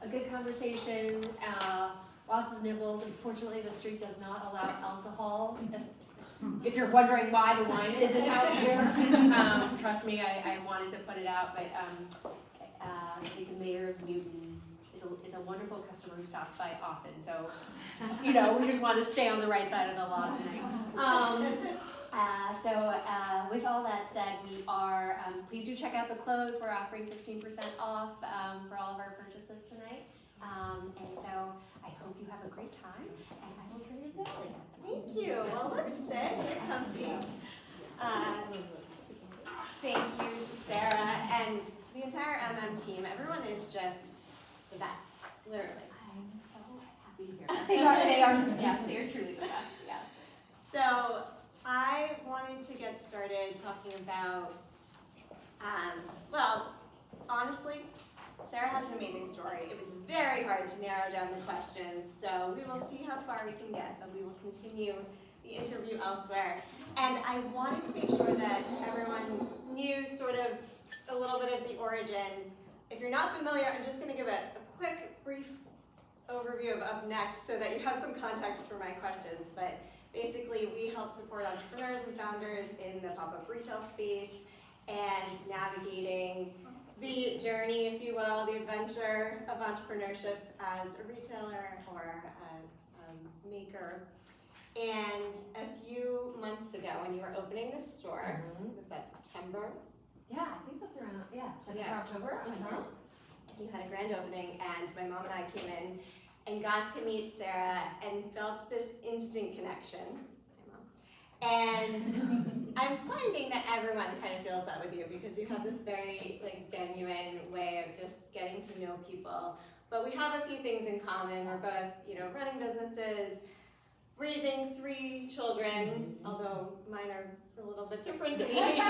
a good conversation, lots of nibbles. Unfortunately, the street does not allow alcohol. If you're wondering why the wine isn't out here, trust me, I wanted to put it out, but I think the mayor of Newton is a wonderful customer who stops by often. So, we just want to stay on the right side of the law tonight. With all that said, we are, please do check out the clothes. We're offering 15% off for all of our purchases tonight. And so I hope you have a great time, and I will turn it to Ellie. Thank you. Well, let's sit. Get comfy. Thank you to Sarah and the entire MM team. Everyone is just the best, literally. I'm so happy to hear that. They are, yes, they are truly the best, yes. So I wanted to get started talking about, well, honestly, Sarah has an amazing story. It was very hard to narrow down the questions, so we will see how far we can get, but we will continue the interview elsewhere. And I wanted to make sure that everyone knew sort of a little bit of the origin. If you're not familiar, I'm just going to give a quick, brief overview of Up Next so that you have some context for my questions. But basically, we help support entrepreneurs and founders in the pop-up retail space and navigating the journey, if you will, the adventure of entrepreneurship as a retailer or a maker. And a few months ago, when you were opening the store, was that September? Yeah, I think that's around, September, October. You had a grand opening, and my mom and I came in and got to meet Sarah and felt this instant connection. And I'm finding that everyone kind of feels that with you because you have this very genuine way of just getting to know people. But we have a few things in common. We're both, running businesses, raising 3 children, although mine are a little bit different in age,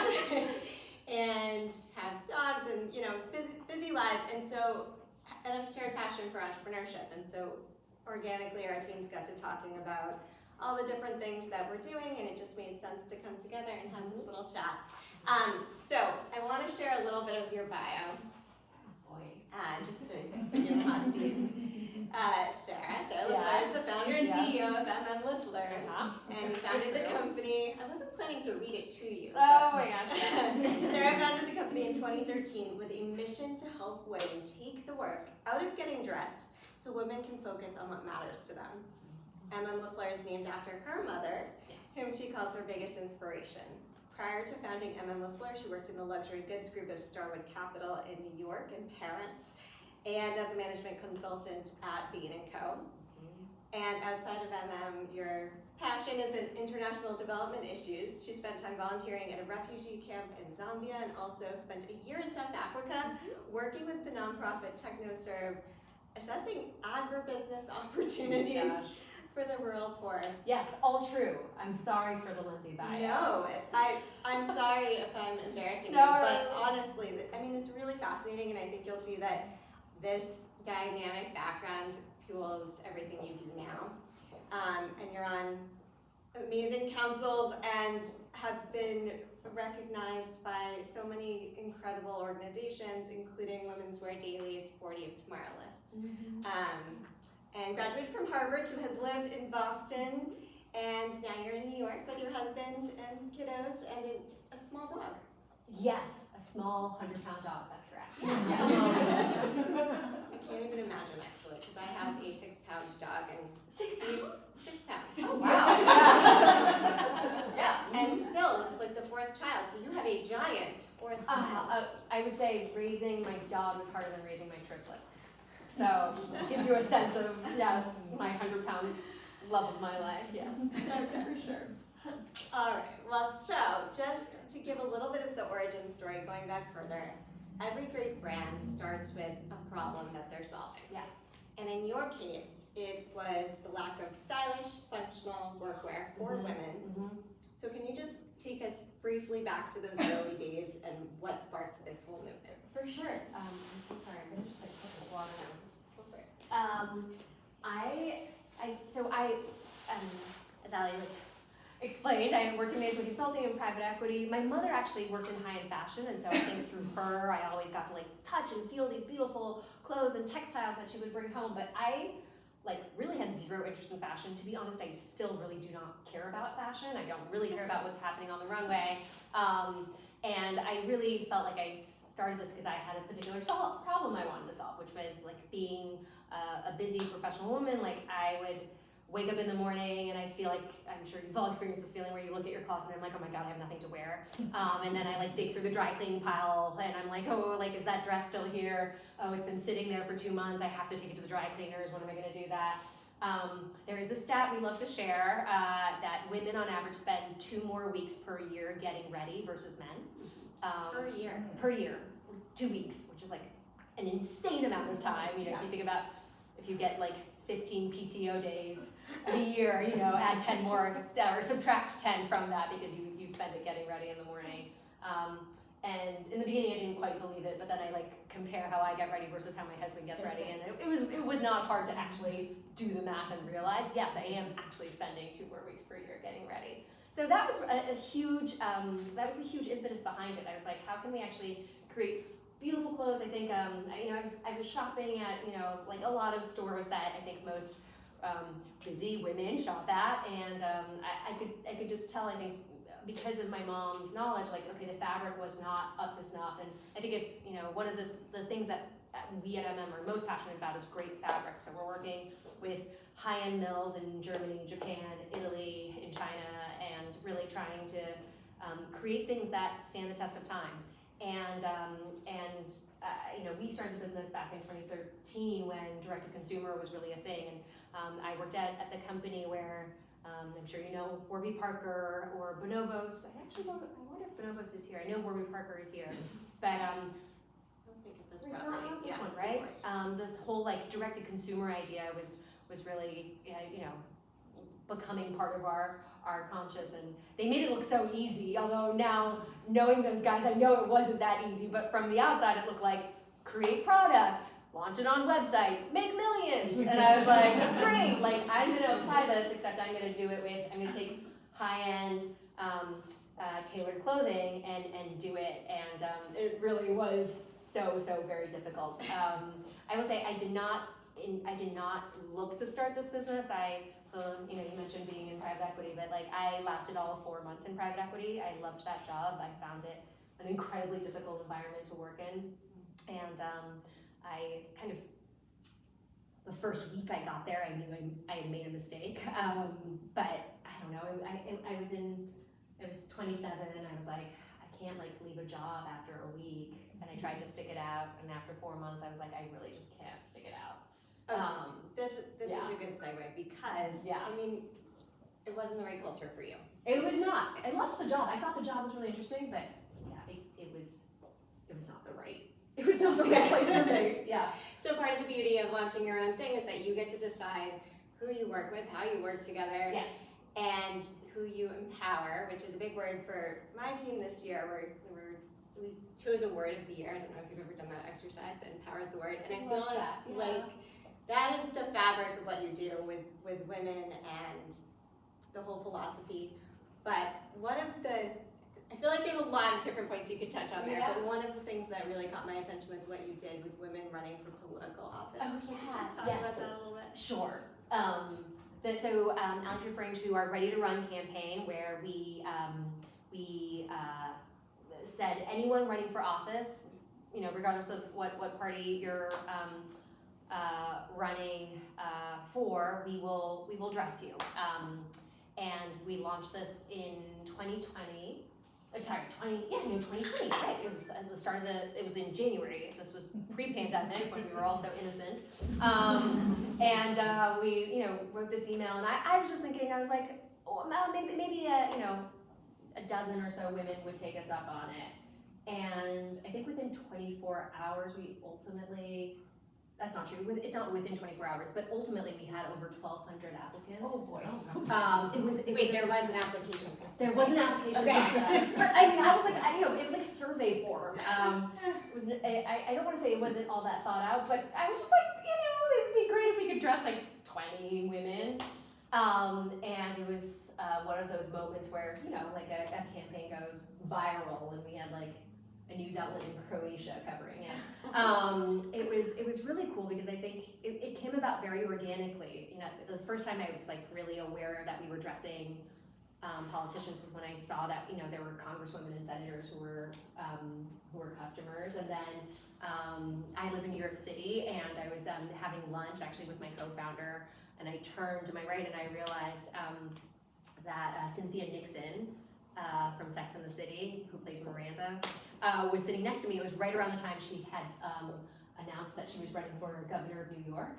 and have dogs and busy lives. And a shared passion for entrepreneurship. And so organically our teams got to talking about all the different things that we're doing, and it just made sense to come together and have this little chat. So I want to share a little bit of your bio, just to put you in the hot seat. Sarah LaFleur is the founder and CEO of M.M./LaFleur, and you founded the company. I wasn't planning to read it to you. Oh my gosh, yes. Sarah founded the company in 2013 with a mission to help women take the work out of getting dressed so women can focus on what matters to them. M.M./LaFleur is named after her mother, whom she calls her biggest inspiration. Prior to founding M.M./LaFleur, she worked in the luxury goods group of Starwood Capital in New York and Paris, and as a management consultant at Bain & Co. And outside of M.M., your passion is in international development issues. She spent time volunteering at a refugee camp in Zambia and also spent a year in South Africa working with the nonprofit TechnoServe, assessing agribusiness opportunities for the rural poor. Yes, all true. I'm sorry for the lengthy bio. No, I'm sorry if I'm embarrassing you, but honestly, it's really fascinating, and I think you'll see that this dynamic background fuels everything you do now. And you're on amazing councils and have been recognized by so many incredible organizations, including Women's Wear Daily's 40 of Tomorrow list. And graduated from Harvard, so has lived in Boston, and now you're in New York with your husband and kiddos and a small dog. Yes, a small 100-pound dog, that's correct. Yes. I can't even imagine, actually, because I have a 6-pound dog. And 6 pounds? 6 pounds. Oh, wow. Yeah, and still, it's like the 4th child, so you have a giant 4th child. I would say raising my dog is harder than raising my triplets. So it gives you a sense of, my 100-pound love of my life, yes, for sure. All right, well, so just to give a little bit of the origin story, going back further, every great brand starts with a problem that they're solving. Yeah. And in your case, it was the lack of stylish, functional workwear for women. So can you just take us briefly back to those early days and what sparked this whole movement? For sure. I'm so sorry. I'm gonna just put this water down. Just go for it. As Ali explained, I worked in management consulting and private equity. My mother actually worked in high-end fashion, and so I think through her, I always got to like touch and feel these beautiful clothes and textiles that she would bring home. But I like really had zero interest in fashion. To be honest, I still really do not care about fashion. I don't really care about what's happening on the runway. And I really felt like I started this because I had a particular problem I wanted to solve, which was like being a busy professional woman. Like I would wake up in the morning and I feel like, I'm sure you've all experienced this feeling where you look at your closet and I'm like, oh my God, I have nothing to wear. And then I like dig through the dry cleaning pile and I'm like, oh, like, is that dress still here? Oh, it's been sitting there for 2 months. I have to take it to the dry cleaners. When am I gonna do that? There is a stat we love to share that women on average spend 2 more weeks per year getting ready versus men. Per year. Per year, 2 weeks, which is like an insane amount of time. You know, if you think about, if you get like 15 PTO days a year, you know, add 10 more, or subtract 10 from that because you spend it getting ready in the morning. And in the beginning I didn't quite believe it, but then I like compare how I get ready versus how my husband gets ready, and it was not hard to actually do the math and realize, yes, I am actually spending 2 more weeks per year getting ready. So that was a huge, the huge impetus behind it. I was like, how can we actually create beautiful clothes? I think, I was shopping at, like a lot of stores that I think most busy women shop at, and I could just tell, I think, because of my mom's knowledge, like, okay, the fabric was not up to snuff, and I think if, one of the things that we at M.M. are most passionate about is great fabric. So we're working with high-end mills in Germany, Japan, Italy, in China, and really trying to create things that stand the test of time. And we started the business back in 2013 when direct-to-consumer was really a thing. And I worked at the company where I'm sure you know Warby Parker or Bonobos. I wonder if Bonobos is here. I know Warby Parker is here, but I don't think of this properly. This one, right? This whole like direct-to-consumer idea was really becoming part of our conscious, and they made it look so easy. Although now knowing those guys, I know it wasn't that easy. But from the outside, it looked like create product, launch it on website, make millions. And I was like, great, like I'm gonna apply this, except I'm gonna do it with, I'm gonna take high-end tailored clothing and do it. And it really was so very difficult. I will say I did not look to start this business. You mentioned being in private equity, but like I lasted all of 4 months in private equity. I loved that job. I found it an incredibly difficult environment to work in. And I kind of, the first week I got there, I knew I had made a mistake. But I don't know, I was 27 and I was like, I can't like leave a job after a week. And I tried to stick it out, and after 4 months I was like, I really just can't stick it out. This is a good segue because, I mean, it wasn't the right culture for you. It was not. I loved the job. I thought the job was really interesting, but yeah, it was not the right. It was not the right place for me. Yes. So part of the beauty of launching your own thing is that you get to decide who you work with, how you work together, yes, and who you empower, which is a big word for my team this year. We chose a word of the year. I don't know if you've ever done that exercise, but empower is the word. And I feel like that is the fabric of what you do with women and the whole philosophy. But I feel like there's a lot of different points you could touch on there, but one of the things that really caught my attention was what you did with women running for political office. Oh, Can you yeah. just talk about that a little bit? Sure. So Alex referring to our Ready to Run campaign, where we said anyone running for office, regardless of what party you're running for, we will dress you. And we launched this in 2020. 2020, right? It was at the start of it was in January. This was pre-pandemic when we were all so innocent. And we, wrote this email, and I was just thinking, I was like, maybe a dozen or so women would take us up on it. And I think within 24 hours, we ultimately, that's not true, it's not within 24 hours, but ultimately we had over 1,200 applicants. Oh boy. There was an application process. There was an application process. But I mean, I was like, it was like a survey form. I don't want to say it wasn't all that thought out, but I was just like, it'd be great if we could dress like 20 women. And it was one of those moments where, you know, like a campaign goes viral and we had like a news outlet in Croatia covering it. It was really cool because I think it came about very organically. You know, the first time I was like really aware that we were dressing politicians was when I saw that, you know, there were congresswomen and senators who were customers. And then I live in New York City, and I was having lunch actually with my co-founder, and I turned to my right and I realized that Cynthia Nixon from Sex and the City, who plays Miranda, was sitting next to me. It was right around the time she had announced that she was running for governor of New York.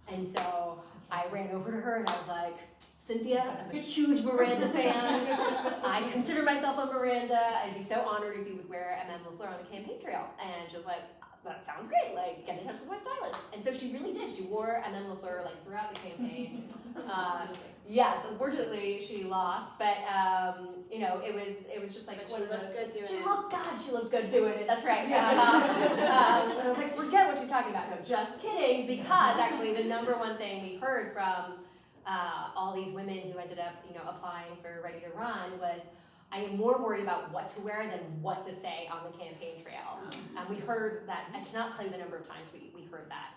And so I ran over to her and I was like, Cynthia, I'm a huge Miranda fan. I consider myself a Miranda. I'd be so honored if you would wear MM.LaFleur on the campaign trail. And she was like, that sounds great, like get in touch with my stylist. And so she really did. She wore M.M.LaFleur like throughout the campaign. Yes, unfortunately she lost, but you know, it was just like one of those. She looked good doing it. That's right. I was like, forget what she's talking about. No, just kidding. Because actually, the number one thing we heard from all these women who ended up, you know, applying for Ready to Run was, I am more worried about what to wear than what to say on the campaign trail. We heard that. I cannot tell you the number of times we heard that.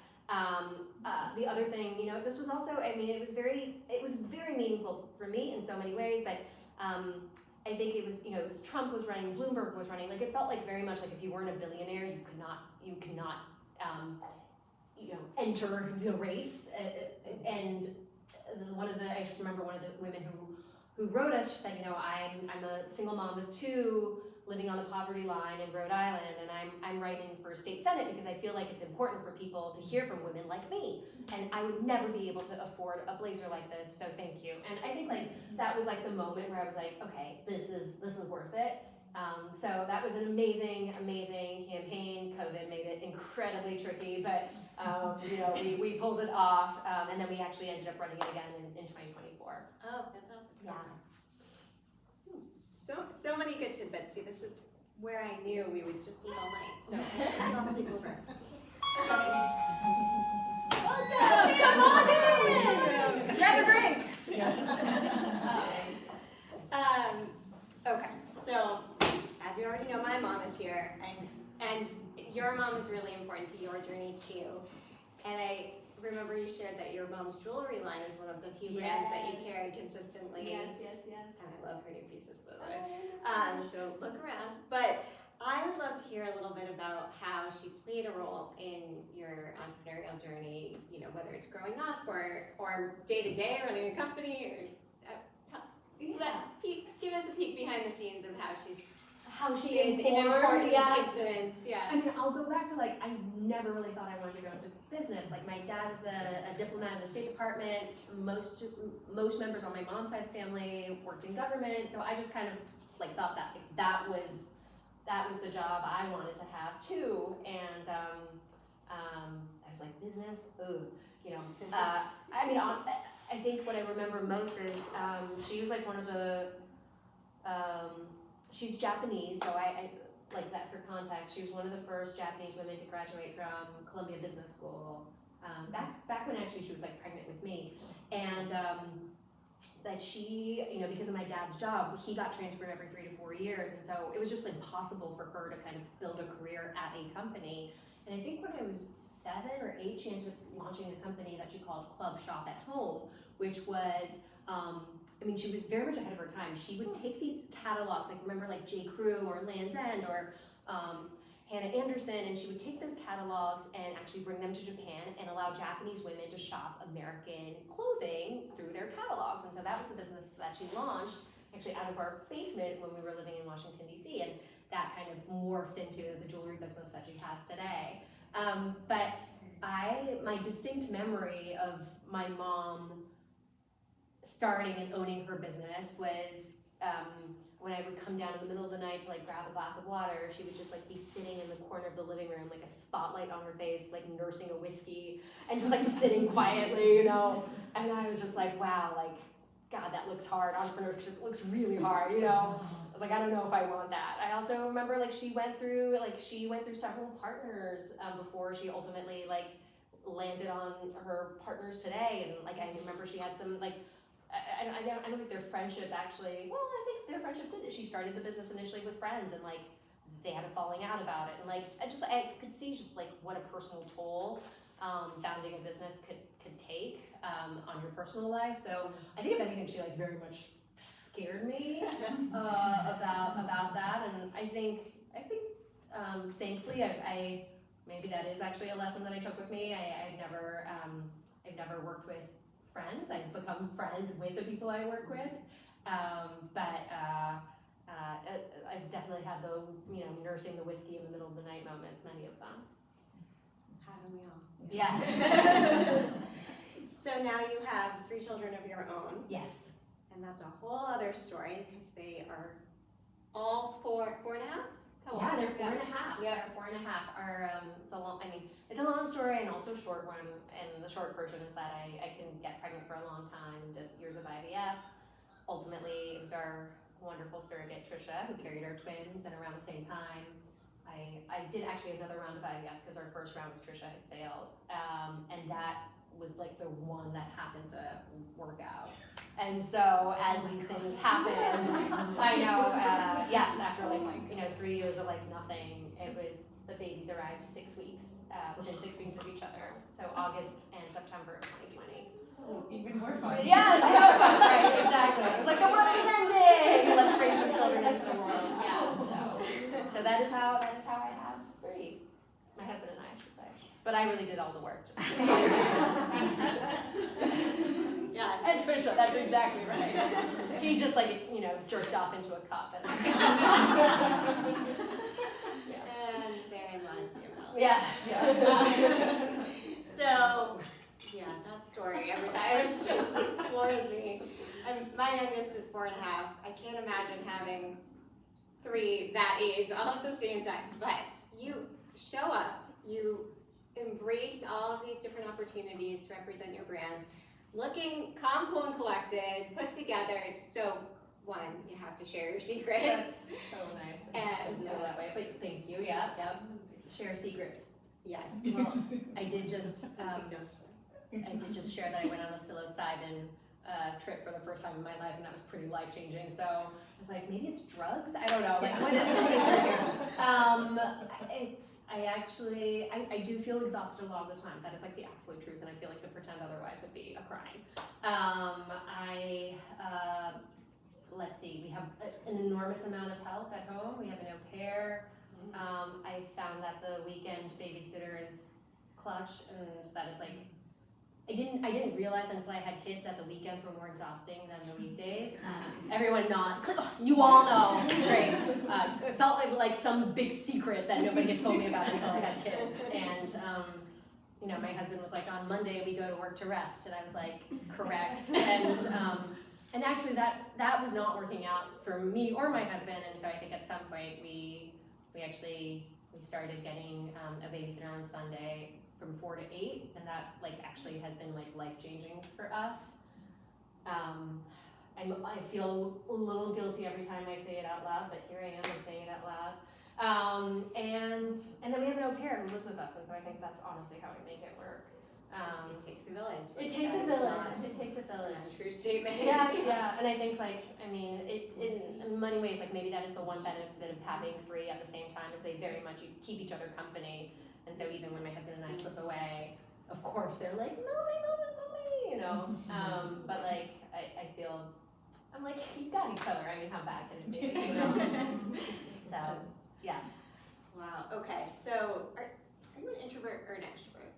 The other thing, you know, this was also, I mean, it was very meaningful for me in so many ways, but I think it was, you know, it was Trump was running, Bloomberg was running, like it felt like very much like if you weren't a billionaire, you cannot you know, enter the race. And I just remember one of the women who wrote us, she said, you know, I'm a single mom of two, living on the poverty line in Rhode Island, and I'm writing for state senate because I feel like it's important for people to hear from women like me, and I would never be able to afford a blazer like this, so thank you. And I think like that was like the moment where I was like, okay, this is worth it. So that was an amazing campaign. COVID made it incredibly tricky, but you know, we pulled it off, and then we actually ended up running it again in 2024. Oh, fantastic. Yeah. So many good tidbits. See, this is where I knew we would just eat all night. So I'll sleep over. Welcome! Come on in! Grab a drink! Okay, so as you already know, my mom is here, and your mom is really important to your journey too. And I remember you shared that your mom's jewelry line is one of the few brands that you carry consistently. Yes. And I love her new pieces, by the way. So look around. But I would love to hear a little bit about how she played a role in your entrepreneurial journey, you know, whether it's growing up or day-to-day running a company, or give us a peek behind the scenes of how she informed, important yes. instruments. Yes. I mean, I'll go back to like, I never really thought I wanted to go into business. Like my dad was a diplomat in the State Department. Most members on my mom's side of the family worked in government. So I just kind of like thought that was the job I wanted to have too. And I was like, business, ooh, you know. I mean, I think what I remember most is she was like one of the, she's Japanese, so I like that for context. She was one of the first Japanese women to graduate from Columbia Business School. Back when actually she was like pregnant with me, and that she, you know, because of my dad's job, he got transferred every 3 to 4 years, and so it was just impossible for her to kind of build a career at a company. And I think when I was 7 or 8, she ended up launching a company that she called Club Shop at Home, which was, I mean, she was very much ahead of her time. She would take these catalogs, like remember like J. Crew or Land's End or Hannah Anderson, and she would take those catalogs and actually bring them to Japan and allow Japanese women to shop American clothing through their catalogs. And so that was the business that she launched actually out of our basement when we were living in Washington, D.C. And that kind of morphed into the jewelry business that she has today. But my distinct memory of my mom starting and owning her business was when I would come down in the middle of the night to like grab a glass of water, she would just like be sitting in the corner of the living room, like a spotlight on her face, like nursing a whiskey and just like sitting quietly, you know. And I was just like, wow, like, God, that looks hard. Entrepreneurship looks really hard, you know. I was like, I don't know if I want that. I also remember like she went through several partners before she ultimately like landed on her partners today. And like I remember she had some like, I don't think their friendship actually, well, I think their friendship did. She started the business initially with friends, and like they had a falling out about it, and like I could see just like what a personal toll founding a business could take on your personal life. So I think if anything, she like very much scared me about that, and I think thankfully I maybe that is actually a lesson that I took with me. I've never worked with friends. I've become friends with the people I work with, but I've definitely had the nursing the whiskey in the middle of the night moments, many of them. Haven't we all? Yes. So now you have 3 children of your own. Yes. And that's a whole other story because they are all 4.5? Yeah, they're 4.5. Yeah. They're 4.5. It's a long story and also a short one. And the short version is that I can get pregnant for a long time, did years of IVF. Ultimately, it was our wonderful surrogate Trisha who carried our twins, and around the same time, I did actually another round of IVF because our first round with Trisha had failed, and that was like the one that happened to work out. And so as these things happen, I know, yes, after 3 years of like nothing, it was, the babies arrived 6 weeks, within 6 weeks of each other. So August and September of 2020. Oh, even more fun. Yeah, so fun, right, exactly. It was like, the world is ending! Let's bring some children into the world. Yeah, so that is how I have 3. My husband and I should say. But I really did all the work, just Yes. And Trisha, that's exactly right. He just jerked off into a cup. And therein lies the umbrella. yes. So, yeah, that story every time it just floors me. My youngest is 4.5. I can't imagine having 3 that age all at the same time. But you show up, you embrace all of these different opportunities to represent your brand, looking calm, cool, and collected, put together. So, 1, you have to share your secrets. That's so nice. And feel that way. But thank you. Yeah. Share secrets. yes. Well, I did just share that I went on a psilocybin trip for the first time in my life, and that was pretty life changing. So I was like, maybe it's drugs. I don't know. Like, what is the secret here? I do feel exhausted a lot of the time. That is like the absolute truth, and I feel like to pretend otherwise would be a crime. Let's see, we have an enormous amount of help at home. We have an au pair. I found that the weekend babysitter is clutch, and that is like, I didn't realize until I had kids that the weekends were more exhausting than the weekdays. Everyone you all know, great. It felt like some big secret that nobody had told me about until I had kids. And my husband was like, on Monday we go to work to rest, and I was like, correct. And actually that was not working out for me or my husband, and so I think at some point we started getting a babysitter on Sunday from 4 to 8, and that actually has been life-changing for us. I feel a little guilty every time I say it out loud, but here I am, I'm saying it out loud. And then we have an au pair who lives with us, and so I think that's honestly how we make it work. It takes a village. It takes a village. It takes a village. True statement. Yeah, and I think in many ways, maybe that is the one benefit of having 3 at the same time, is they very much keep each other company. And so even when my husband and I slip away, of course they're like, mommy, but I feel, I'm like, you've got each other. I mean, how bad can it be? So, yes. Wow. Okay. So, are you an introvert or an extrovert?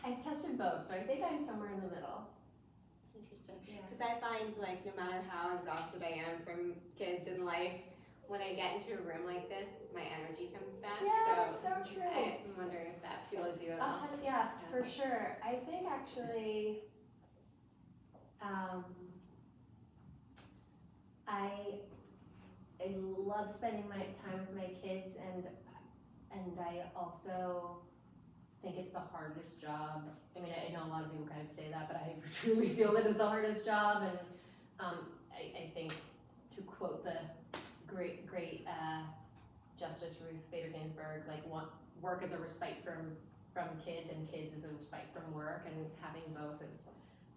I've tested both, so I think I'm somewhere in the middle. Interesting. Because I find no matter how exhausted I am from kids and life, when I get into a room like this, my energy comes back. Yeah, that's so true. I'm wondering if that fuels you at all. Yeah, for sure. I think actually, I love spending my time with my kids, and I also think it's the hardest job. I mean, I know a lot of people kind of say that, but I truly feel it is the hardest job, and I think, to quote the great Justice Ruth Bader Ginsburg, work is a respite from kids, and kids is a respite from work, and having both is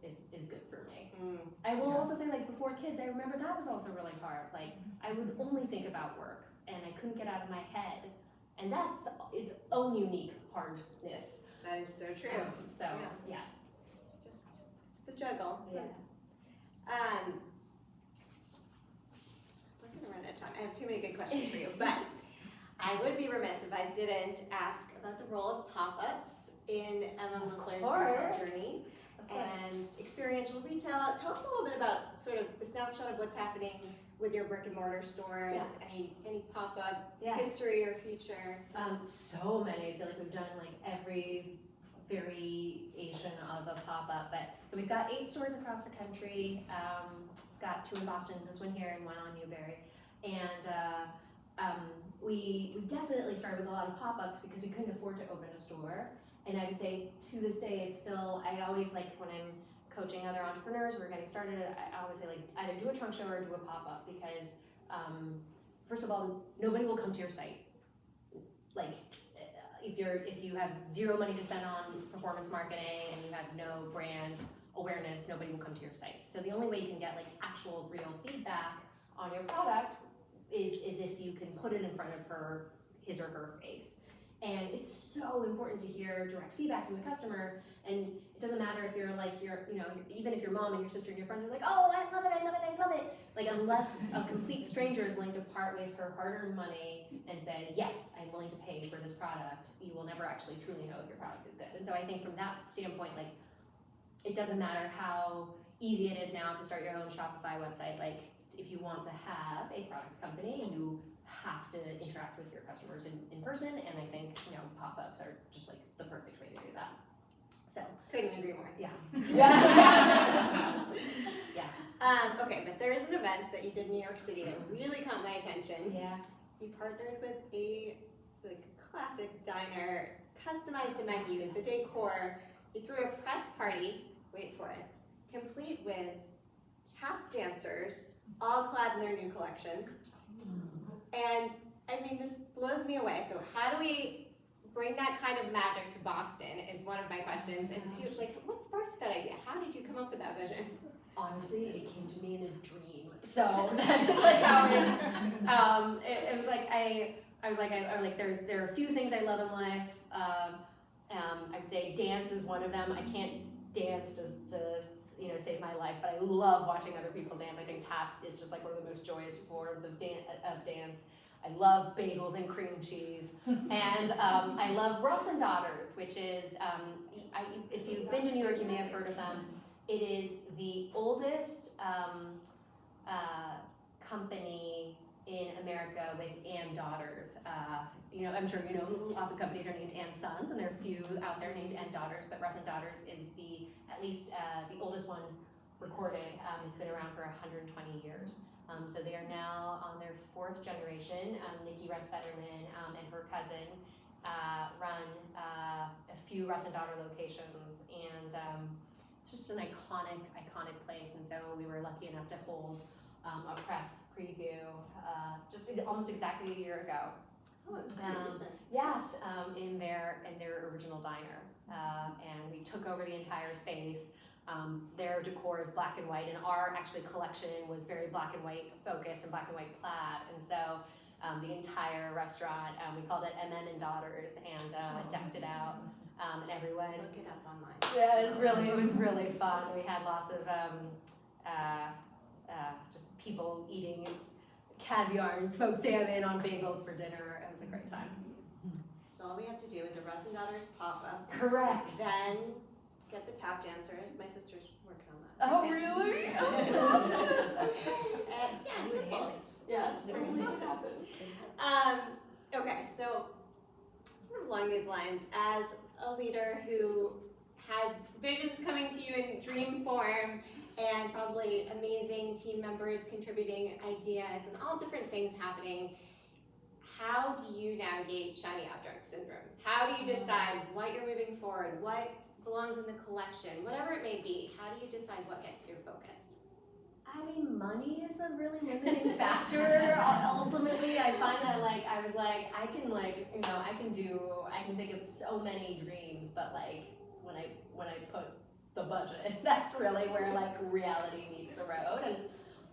is good for me. Mm. I will also say, like, before kids, I remember that was also really hard. Like, I would only think about work, and I couldn't get out of my head. And that's its own unique hardness. That is so true. Yes. It's the juggle. Yeah. We're gonna run out of time. I have too many good questions for you, but I would be remiss if I didn't ask about the role of pop-ups in MM.LaFleur's retail journey and experiential retail. Tell us a little bit about sort of the snapshot of what's happening with your brick and mortar stores, any pop-up history or future. So many. I feel like we've done like every variation of a pop-up, but so we've got 8 stores across the country. Got 2 in Boston, this one here and one on Newberry, and we definitely started with a lot of pop-ups because we couldn't afford to open a store. And I would say to this day, it's still, I always like when I'm coaching other entrepreneurs who are getting started, I always say, like, either do a trunk show or do a pop-up, because first of all, nobody will come to your site. Like, if you have zero money to spend on performance marketing and you have no brand awareness, nobody will come to your site. So the only way you can get like actual real feedback on your product is if you can put it in front of his or her face. And it's so important to hear direct feedback from the customer. And it doesn't matter if you're like, even if your mom and your sister and your friends are like, oh, I love it, I love it, I love it. Like, unless a complete stranger is willing to part with her hard-earned money and say, yes, I'm willing to pay for this product, you will never actually truly know if your product is good. And so I think from that standpoint, like, it doesn't matter how easy it is now to start your own Shopify website. Like, if you want to have a product company, you have to interact with your customers in person, and I think, pop-ups are just like the perfect way to do that. So couldn't agree more. Yeah. Okay, but there is an event that you did in New York City that really caught my attention. Yeah. You partnered with a classic diner, customized the menu, the decor. You threw a press party, wait for it, complete with tap dancers, all clad in their new collection. And I mean, this blows me away. So how do we bring that kind of magic to Boston is one of my questions. And two, what sparked that idea? How did you come up with that vision? Honestly, it came to me in a dream. So that's like how it was like I was like there are a few things I love in life. I'd say dance is one of them. I can't dance to save my life, but I love watching other people dance. I think tap is just like one of the most joyous forms of dance. I love bagels and cream cheese, and I love Russ and Daughters, which is if you've been to New York, you may have heard of them. It is the oldest company in America with and daughters. I'm sure lots of companies are named and sons, and there are a few out there named and daughters, but Russ and Daughters is at least the oldest one recorded. It's been around for 120 years. So they are now on their 4th generation. Nikki Russ Fetterman and her cousin run a few Russ and Daughter locations, and it's just an iconic place. And so we were lucky enough to hold a press preview just almost exactly a year ago. Oh, it's pretty recent. Yes, in their original diner, and we took over the entire space. Their decor is black and white, and our collection was very black and white focused and black and white plaid, and so the entire restaurant, we called it M.M. and decked it out, and everyone. Look it up online. Yeah, it was really fun. We had lots of just people eating caviar and smoked salmon on bagels for dinner. It was a great time. So all we have to do is a Russ and Daughters pop-up. Correct. Then get the tap dancers. My sister's working on that. Oh, really? Oh, yeah, it's simple. Yes, it will happen. Okay, so sort of along these lines, as a leader who has visions coming to you in dream form, and probably amazing team members contributing ideas and all different things happening, how do you navigate shiny object syndrome? How do you decide what you're moving forward, what belongs in the collection, whatever it may be? How do you decide what gets your focus? I mean, money is a really limiting factor. Ultimately, I find that I can think of so many dreams, but when I put the budget. That's really where like reality meets the road. And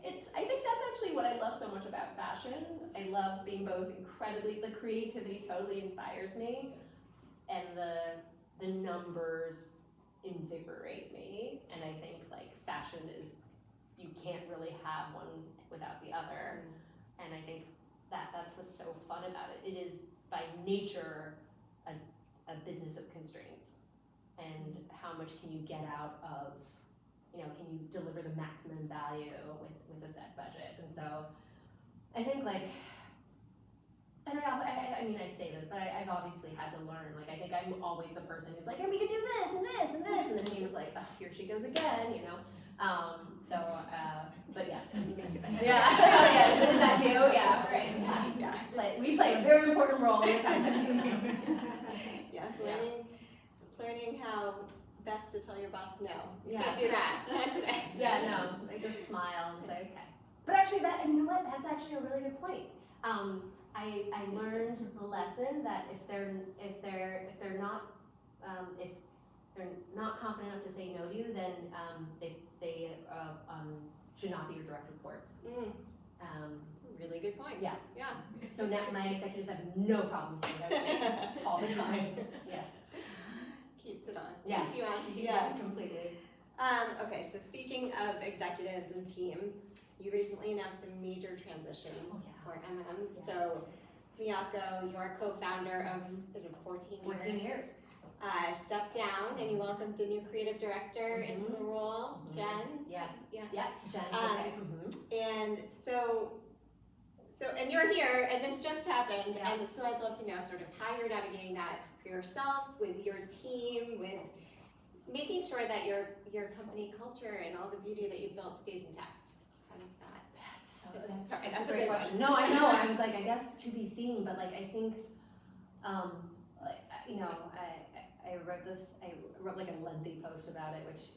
I think that's actually what I love so much about fashion. I love being both the creativity totally inspires me, and the numbers invigorate me. And I think like fashion you can't really have one without the other. And I think that's what's so fun about it. It is by nature a business of constraints, and how much can you get out of, can you deliver the maximum value with a set budget? And so I think like, and I say this, but I've obviously had to learn, like I think I'm always the person who's like, and we could do this and this and this, and then he was like, oh, here she goes again, but yes. It's me too. Yeah, yeah, is that you? Yeah, right. Yeah. Like, we play a very important role in the company. Yeah, learning how best to tell your boss no. You Yeah. can't do that. Not today. Yeah, no, like just smile and say, okay. But actually and you know what, that's actually a really good point. I learned the lesson that if they're not confident enough to say no to you, then they should not be your direct reports. Really good point. Yeah. Yeah. So now my executives have no problem saying no to me all the time. Yes. Keeps it on. Yes. Keeps you on. Yeah, completely. Okay, so speaking of executives and team, you recently announced a major transition for M.M. Yes. So Miyako, you are co-founder of, is it 14 years. Stepped down and you welcomed a new creative director into the role, Jen. Yes. Yeah. Yeah, Jen. And so and you're here, and this just happened, Yeah. and so I'd love to know sort of how you're navigating that for yourself, with your team, with making sure that your company culture and all the beauty that you've built stays intact. How does that? That's a great question. No, I know. I was like, I guess to be seen, but like I think, I wrote like a lengthy post about it, which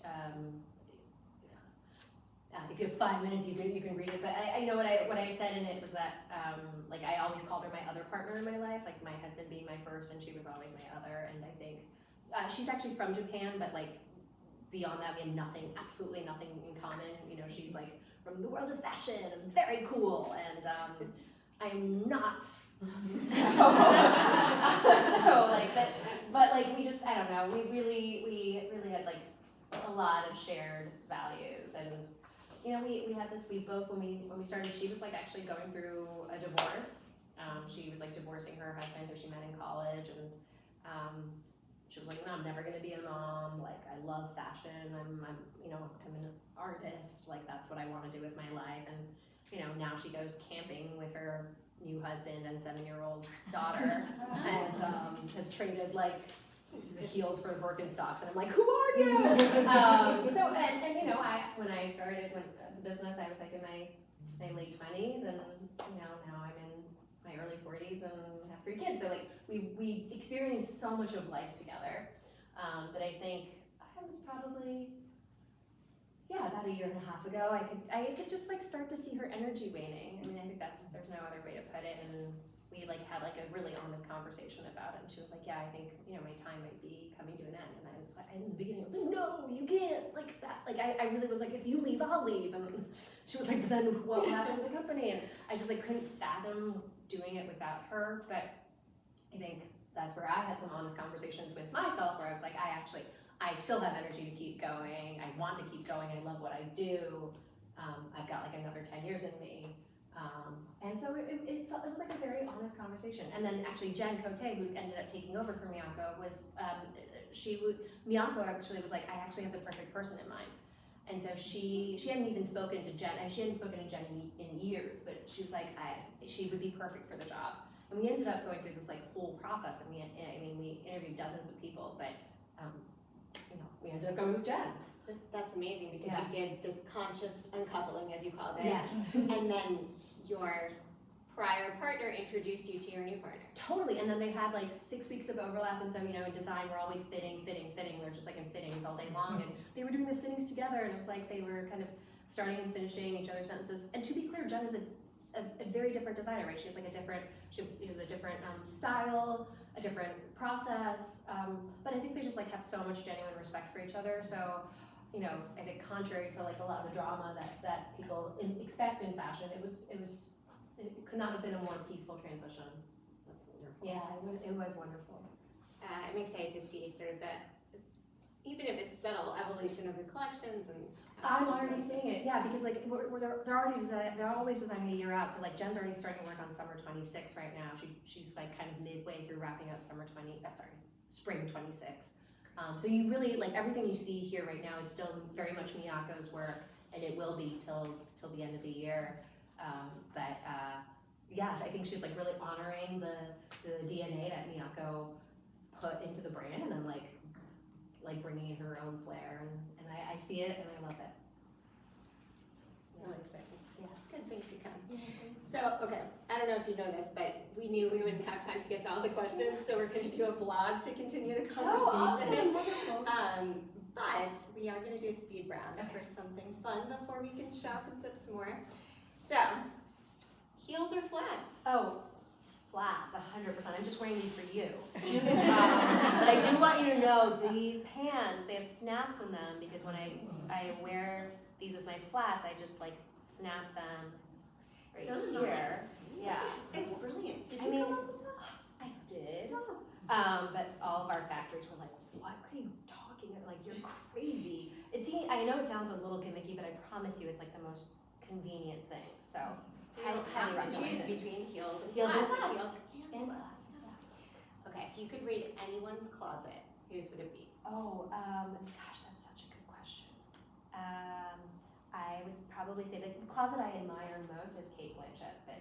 if you have 5 minutes, you can read it. But I know what I said in it was that like I always called her my other partner in my life, like my husband being my first, and she was always my other. And I think she's actually from Japan, but like beyond that, we have absolutely nothing in common. She's like from the world of fashion and very cool, and I'm not. So like that, but like we just, I don't know, we really had like a lot of shared values. And we had this, we both, when we started, she was like actually going through a divorce. She was like divorcing her husband who she met in college, and she was like, no, I'm never gonna be a mom, like I love fashion, I'm an artist, like that's what I want to do with my life. And now she goes camping with her new husband and 7-year-old daughter, and has traded like the heels for Birkenstocks, and I'm like, who are you? When I started the business, I was like in my late 20s, and now I'm in my early 40s and have 3 kids. So like we experienced so much of life together, that I think I was probably about 1.5 years ago, I could just like start to see her energy waning. I mean, I think there's no other way to put it. And we like had like a really honest conversation about it. And she was like, yeah, I think, my time might be coming to an end. And I was like, in the beginning, I was like, no, you can't, like that. Like I really was like, if you leave, I'll leave. And she was like, but then what will happen to the company? And I just like couldn't fathom doing it without her. But I think that's where I had some honest conversations with myself, where I was like, I still have energy to keep going. I want to keep going. I love what I do. I've got like another 10 years in me. And so it was like a very honest conversation. And then actually Jen Cote, who ended up taking over for Miyako, Miyako actually was like, I actually have the perfect person in mind. And so she hadn't even spoken to Jen, and she hadn't spoken to Jen in years, but she was like, she would be perfect for the job. And we ended up going through this like whole process, and we interviewed dozens of people, but we ended up going with Jen. That's amazing, because you did this conscious uncoupling, as you called it. Yes. And then your prior partner introduced you to your new partner. Totally, and then they had like 6 weeks of overlap, and so in design we're always fitting. We're just like in fittings all day long, and they were doing the fittings together, and it was like they were kind of starting and finishing each other's sentences. And to be clear, Jen is a very different designer, right? She has like a different style, a different process, but I think they just like have so much genuine respect for each other. So you know, I think contrary to like a lot of drama that people expect in fashion, it could not have been a more peaceful transition. That's wonderful. Yeah, it was wonderful. I'm excited to see sort of even if it's subtle evolution of the collections and. I'm already seeing it, yeah, because like they're always designing a year out. So like Jen's already starting to work on summer 26 right now. She's like kind of midway through wrapping up spring 26. So you really like everything you see here right now is still very much Miyako's work, and it will be till the end of the year. Yeah, I think she's like really honoring the DNA that Miyako put into the brand, and then like bringing in her own flair, and I see it and I love it. Really exciting. Yes. Good things to come. So, okay, I don't know if you know this, but we knew we wouldn't have time to get to all the questions, so we're going to do a blog to continue the conversation. But we are going to do a speed round for something fun before we can shop and sip some more. So, heels or flats? Oh, flats, 100%. I'm just wearing these for you. But I do want you to know these pants, they have snaps in them because when I wear these with my flats, I just like snap them right here. Yeah. It's brilliant. Did I you mean, come up with that? I did. But all of our factories were like, what are you talking about? Like, you're crazy. I know it sounds a little gimmicky, but I promise you it's like the most convenient thing. So you don't highly have to choose recommend it. between heels and Heels and flats. flats. It's heels And flats. flats. Okay, if you could read anyone's closet, whose would it be? Oh, gosh, that's such a good question. I would probably say the closet I admire most is Kate Blanchett, but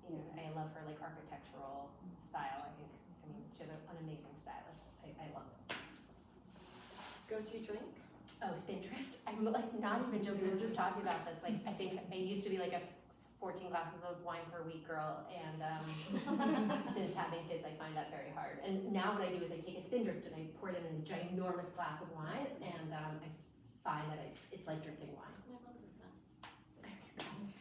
you know, I love her like architectural style. I mean, she has an amazing stylist. I love it. Go-to drink? Oh, Spindrift. I'm like not even joking. We were just talking about this. Like, I think I used to be like a 14 glasses of wine per week girl, and since having kids, I find that very hard. And now what I do is I take a Spindrift and I pour it in a ginormous glass of wine, and I find that it's like drinking wine.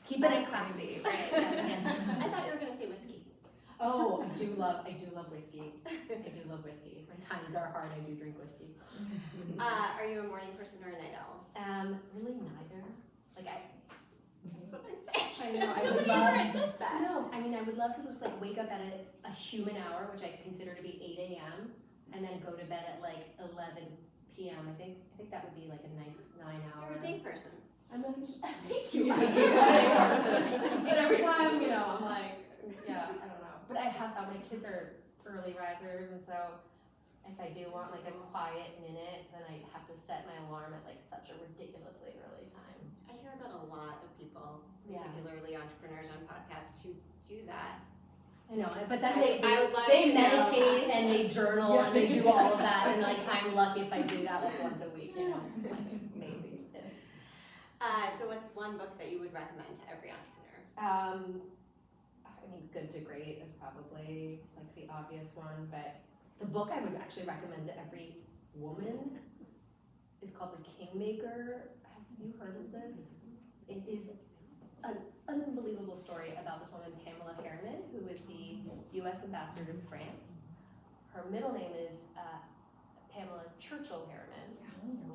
Keep it classy, right? Yes. I thought you were gonna say whiskey. Oh, I do love whiskey. I do love whiskey. When times are hard, I do drink whiskey. Are you a morning person or a night owl? Really neither. Like That's what I say. I know. I would Nobody love. ever says that. No, I mean I would love to just like wake up at a human hour, which I consider to be 8 a.m. and then go to bed at like 11 p.m. I think that would be like a nice 9-hour. You're a day person. I'm like, thank you. I'm a day person. But every time, you know, I'm like, yeah, I don't know. But I have found my kids are early risers, and so if I do want like a quiet minute, then I have to set my alarm at like such a ridiculously early time. I hear about a lot of people, Yeah. particularly entrepreneurs on podcasts, who do that. I know, but then I would love they to know meditate that. and they journal and they do all of that, and like I'm lucky if I do that like once a week, you know, like maybe. So what's one book that you would recommend to every entrepreneur? I mean, Good to Great is probably like the obvious one, but the book I would actually recommend to every woman is called The Kingmaker. Have you heard of this? It is an unbelievable story about this woman, Pamela Harriman, who is the U.S. ambassador to France. Her middle name is Pamela Churchill Harriman.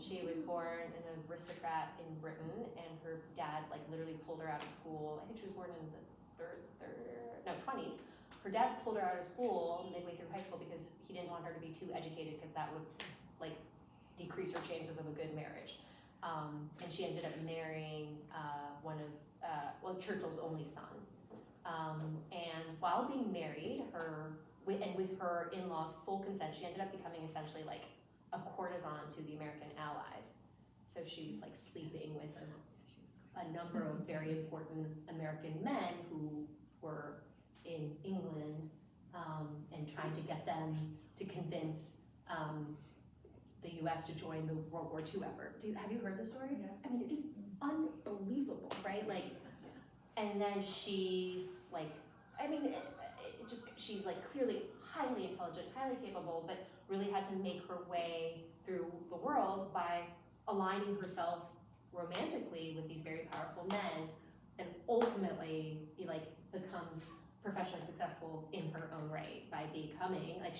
She was born an aristocrat in Britain, and her dad like literally pulled her out of school. I think she was born in the 20s. Her dad pulled her out of school midway through high school because he didn't want her to be too educated because that would like decrease her chances of a good marriage. And she ended up marrying one of Churchill's only son. And while being married, with her in-laws' full consent, she ended up becoming essentially like a courtesan to the American allies. So she was like sleeping with a number of very important American men who were in England and trying to get them to convince the U.S. to join the World War II effort. Have you heard the story? Yeah. I mean, it is unbelievable, right? Like, and then she like, I mean, she's like clearly highly intelligent, highly capable, but really had to make her way through the world by aligning herself romantically with these very powerful men, and ultimately like becomes professionally successful in her own right by becoming like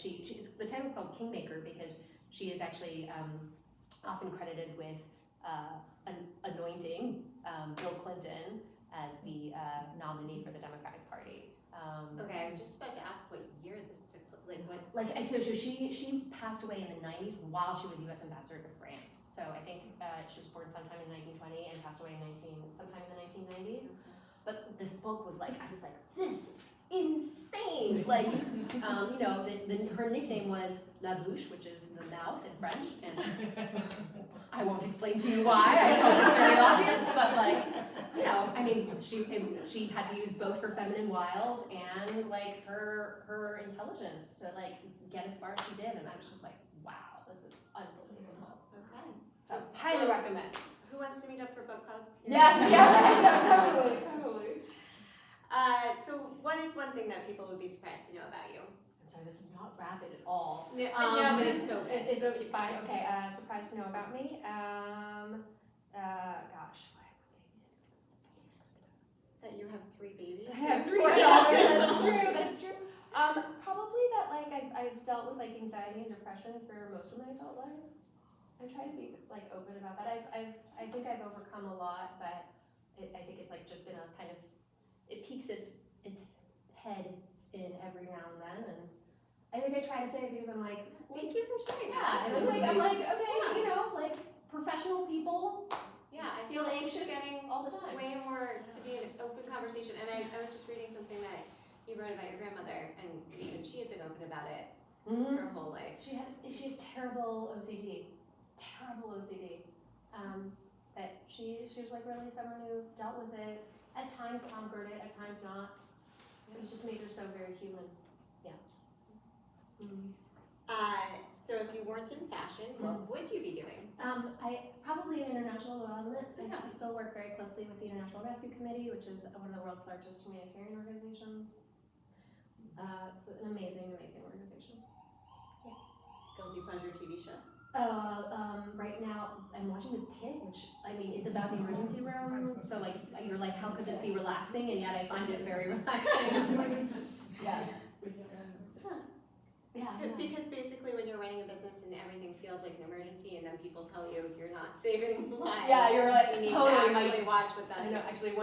the title's called Kingmaker because she is actually often credited with anointing Bill Clinton as the nominee for the Democratic Party. Okay, I was just about to ask what year this took place, like what? So she passed away in the 90s while she was U.S. ambassador to France. So I think she was born sometime in 1920 and passed away sometime in the 1990s. But this book was like, I was like, this is insane. Like, her nickname was La Bouche, which is the mouth in French, and I won't explain to you why. I know it's very obvious, but like, I mean, she had to use both her feminine wiles and like her intelligence to like get as far as she did, and I was just like, wow, this is unbelievable. Okay. So highly recommend. Who wants to meet up for book club? Yes, totally. So what is one thing that people would be surprised to know about you? I'm sorry, this is not rapid at all. No, but it's so good. It's fine. Okay, surprised to know about me. Gosh. That you have 3 babies? I have 3 children. That's true. Probably that like I've dealt with like anxiety and depression for most of my adult life. I try to be like open about that. I think I've overcome a lot, but I think it's like just been a kind of, it peaks its head in every now and then, and I think I try to say it because I'm like, thank you for sharing yeah, that. and I'm like, okay, like professional people. Yeah, I feel like anxious it's getting all the time. way more to be an open conversation. And I was just reading something that you wrote about your grandmother, and you said she had been open about it her whole life. She has terrible OCD. But she was like really someone who dealt with it, at times conquered it, at times not. But it just made her so very human. Yeah. So if you weren't in fashion, what would you be doing? I probably in international development. I still work very closely with the International Rescue Committee, which is one of the world's largest humanitarian organizations. It's an amazing organization. Yeah. Guilty pleasure TV show? Right now I'm watching The Pit, which, I mean, it's about the emergency room, so like, you're like, how could this be relaxing? And yet I find it very relaxing. Yes. Yeah. Because basically when you're running a business and everything feels like an emergency and then people tell you you're not saving lives. Yeah, you're like, you need totally. to actually watch what that's. I know, actually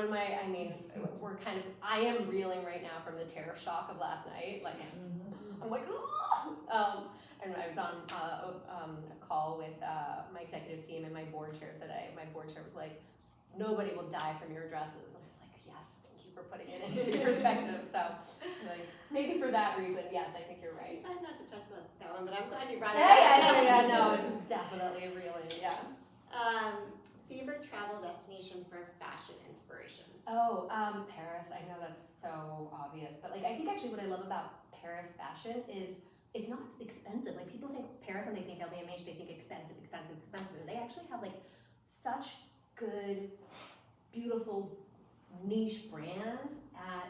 I am reeling right now from the tariff shock of last night. Like, I'm like, oh! And I was on a call with my executive team and my board chair today. My board chair was like, nobody will die from your dresses. And I was like, yes, thank you for putting it into perspective. So, like, maybe for that reason, yes, I think you're right. I decided not to touch that one, but I'm glad you brought it up. Yeah, no, it was definitely reeling, yeah. Favorite travel destination for fashion inspiration? Oh, Paris. I know that's so obvious, but like, I think actually what I love about Paris fashion is it's not expensive. Like, people think Paris and they think LVMH, they think expensive. And they actually have like such good, beautiful niche brands at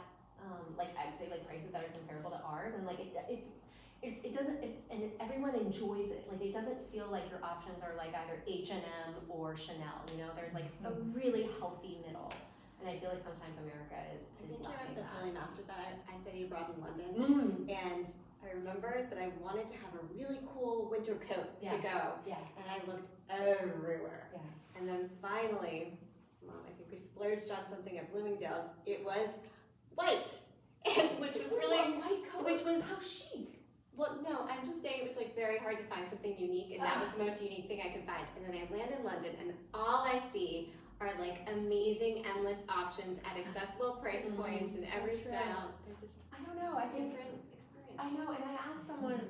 like, I'd say like prices that are comparable to ours, and like it doesn't, and everyone enjoys it. Like, it doesn't feel like your options are like either H&M or Chanel. There's like a really healthy middle. And I feel like sometimes America is lacking that. That's really mastered that. I studied abroad in London, and I remember that I wanted to have a really cool winter coat to go, and I looked everywhere. Yeah. And then finally, I think we splurged on something at Bloomingdale's. It was white, and which was how chic. Well, no, I'm just saying it was like very hard to find something unique, and that was the most unique thing I could find. And then I land in London, and all I see are like amazing, endless options at accessible price points in every style. They're just, I don't know, I think different experience. I know, and I asked someone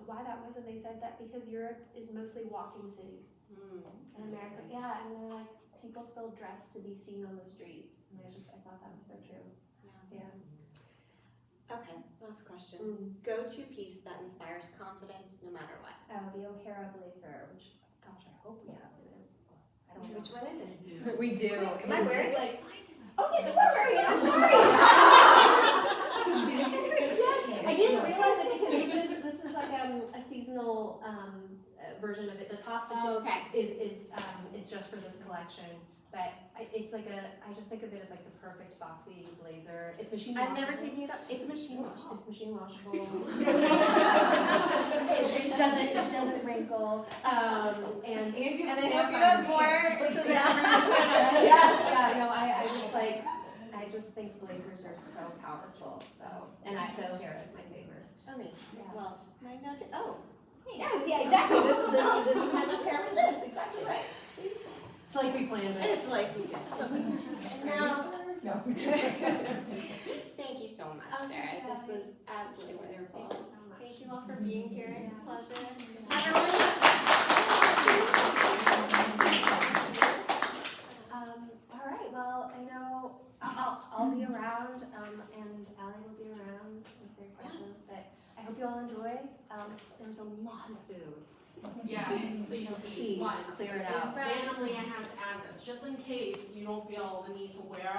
why that was, and they said that because Europe is mostly walking cities. And America, and they're like, people still dress to be seen on the streets. And I thought that was so true. Yeah. Okay, last question. Go-to piece that inspires confidence no matter what. Oh, the O'Hara blazer, which, gosh, I hope we have it. I don't know. Which one is it? We do. Am I wearing it? Like, oh, yes, you are wearing it. I'm sorry. Yes, I didn't realize it because this is like a seasonal version of it. The top stitching is just for this collection. but it's like I just think of it as like the perfect boxy blazer. It's machine washable. I've never taken it up. It's a machine wash. It's machine washable. it doesn't wrinkle. And I hope you have more so that yes, no, I just think blazers are so powerful. So, and Kara is my favorite. Amazing. Yes. Well, my note. Oh. Hey. Yeah, exactly. This is how you pair with this. Exactly right. It's like we planned it. It's like we did. And now, thank you so much, Sarah. This was absolutely wonderful. Thank you so much. Thank you all for being here. It's a pleasure. All right. Well, I know I'll be around, and Allie will be around with your questions. But I hope you all enjoy. There was a lot of food. Yes, please So eat. please One, clear it is out. randomly enhance address, just in case you don't feel the need to wear